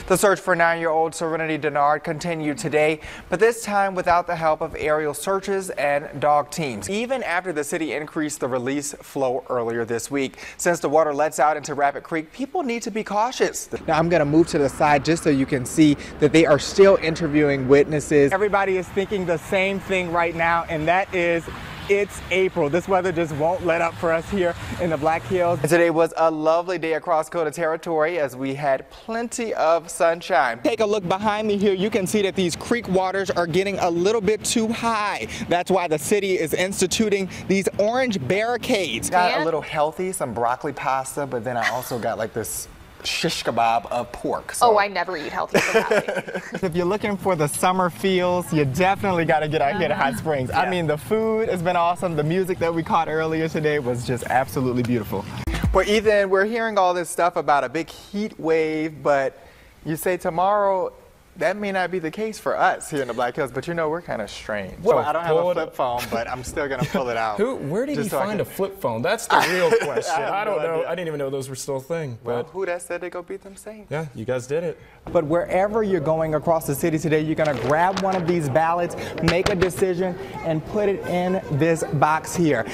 The search for 9-year-old Serenity Denard continued today, but this time without the help of aerial searches and dog teams, even after the city increased the release flow earlier this week. Since the water lets out into Rapid Creek, people need to be cautious. Now I'm going to move to the side just so you can see that they are still interviewing witnesses. Everybody is thinking the same thing right now, and that is it's April. This weather just won't let up for us here in the Black Hills. And today was a lovely day across Dakota territory as we had plenty of sunshine. Take a look behind me here. You can see that these creek waters are getting a little bit too high. That's why the city is instituting these orange barricades. Got a little healthy, some broccoli pasta, but then I also got like this shish kebab of pork. So. Oh, I never eat healthy for that. If you're looking for the summer feels, you definitely got to get out here to Hot Springs. Yeah. I mean, the food has been awesome. The music that we caught earlier today was just absolutely beautiful. Well, Ethan, we're hearing all this stuff about a big heat wave, but you say tomorrow that may not be the case for us here in the Black Hills, but you know, we're kind of strange. Well, so I don't have a flip phone, but I'm still going to pull it out. Where did he find a flip phone? That's the real question. I don't know. I didn't even know those were still a thing. Well, who that said they go beat them Saints? Yeah, you guys did it. But wherever you're going across the city today, you're going to grab one of these ballots, make a decision, and put it in this box here.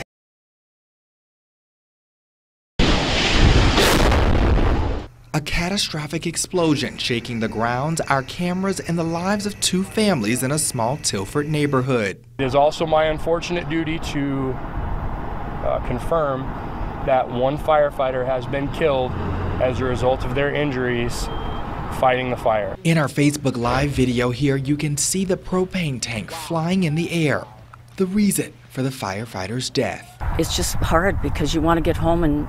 A catastrophic explosion shaking the grounds, our cameras, and the lives of two families in a small Tilford neighborhood. It is also my unfortunate duty to confirm that one firefighter has been killed as a result of their injuries fighting the fire. In our Facebook Live video here, you can see the propane tank flying in the air. The reason for the firefighter's death. It's just hard because you want to get home and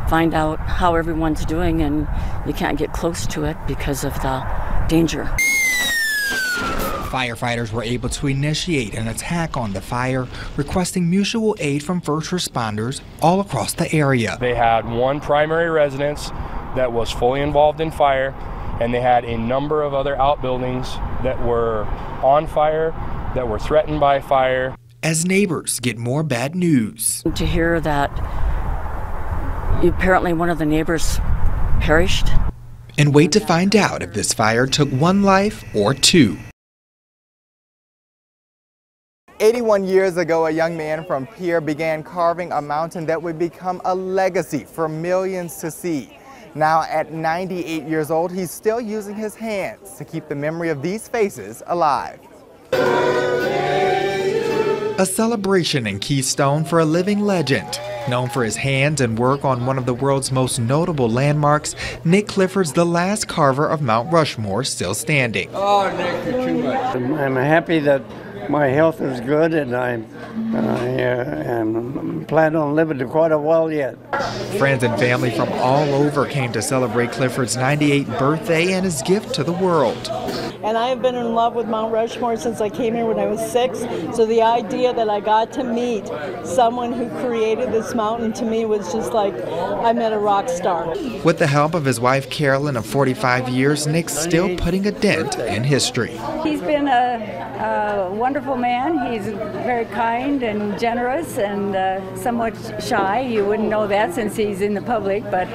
find out how everyone's doing, and you can't get close to it because of the danger. Firefighters were able to initiate an attack on the fire, requesting mutual aid from first responders all across the area. They had one primary residence that was fully involved in fire, and they had a number of other outbuildings that were on fire, that were threatened by fire. As neighbors get more bad news. To hear that apparently one of the neighbors perished. And wait to find out if this fire took one life or two. 81 years ago, a young man from Pierre began carving a mountain that would become a legacy for millions to see. Now at 98 years old, he's still using his hands to keep the memory of these faces alive. A celebration in Keystone for a living legend. Known for his hands and work on one of the world's most notable landmarks, Nick Clifford's the last carver of Mount Rushmore still standing. Oh, Nick, you're too much. I'm happy that my health is good, and I plan on living quite a while yet. Friends and family from all over came to celebrate Clifford's 98th birthday and his gift to the world. And I have been in love with Mount Rushmore since I came here when I was 6. So the idea that I got to meet someone who created this mountain to me was just like I met a rock star. With the help of his wife Carolyn of 45 years, Nick's still putting a dent in history. He's been a wonderful man. He's very kind and generous and somewhat shy. You wouldn't know that since he's in the public, but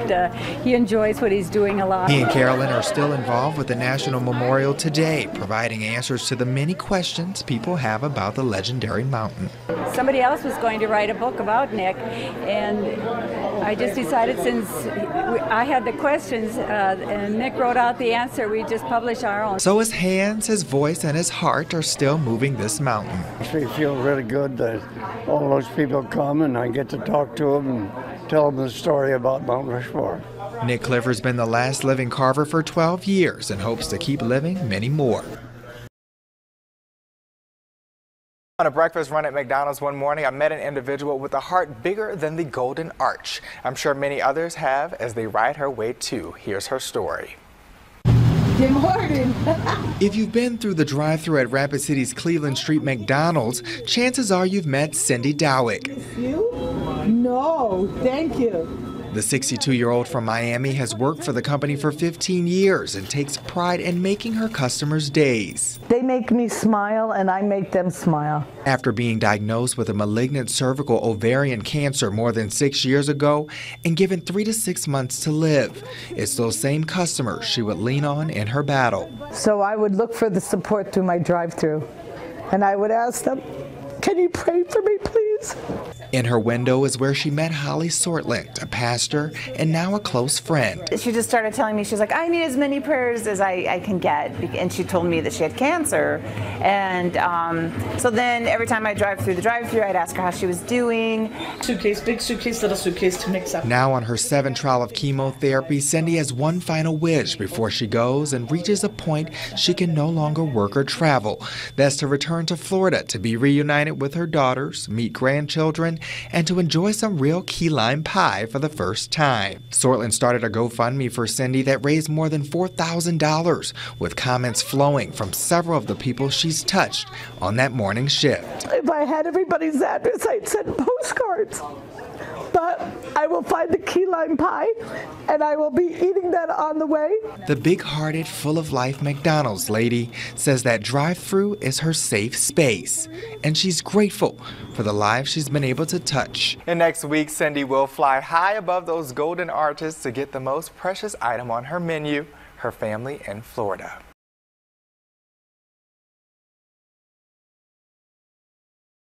he enjoys what he's doing a lot. He and Carolyn are still involved with the National Memorial today, providing answers to the many questions people have about the legendary mountain. Somebody else was going to write a book about Nick, and I just decided since I had the questions and Nick wrote out the answer, we just publish our own. So his hands, his voice, and his heart are still moving this mountain. I feel really good that all those people come and I get to talk to them and tell them the story about Mount Rushmore. Nick Clifford's been the last living carver for 12 years and hopes to keep living many more. On a breakfast run at McDonald's one morning, I met an individual with a heart bigger than the Golden Arch. I'm sure many others have as they ride her way too. Here's her story. Good morning. If you've been through the drive-thru at Rapid City's Cleveland Street McDonald's, chances are you've met Cindy Dowick. You? No, thank you. The 62-year-old from Miami has worked for the company for 15 years and takes pride in making her customers' days. They make me smile and I make them smile. After being diagnosed with a malignant cervical ovarian cancer more than 6 years ago and given 3 to 6 months to live, it's those same customers she would lean on in her battle. So I would look for the support through my drive-thru and I would ask them, "Can you pray for me, please?" In her window is where she met Holly Sortland, a pastor and now a close friend. She just started telling me, she's like, I need as many prayers as I can get. And she told me that she had cancer. And so then every time I drive through the drive-thru, I'd ask her how she was doing. Suitcase, big suitcase, little suitcase to mix up. Now on her 7th trial of chemotherapy, Cindy has one final wish before she goes and reaches a point she can no longer work or travel. That's to return to Florida to be reunited with her daughters, meet grandchildren, and to enjoy some real key lime pie for the first time. Sortland started a GoFundMe for Cindy that raised more than $4,000, with comments flowing from several of the people she's touched on that morning shift. If I had everybody's address, I'd send postcards. But I will find the key lime pie, and I will be eating that on the way. The big-hearted, full-of-life McDonald's lady says that drive-thru is her safe space, and she's grateful for the lives she's been able to touch. And next week, Cindy will fly high above those golden arches to get the most precious item on her menu, her family in Florida.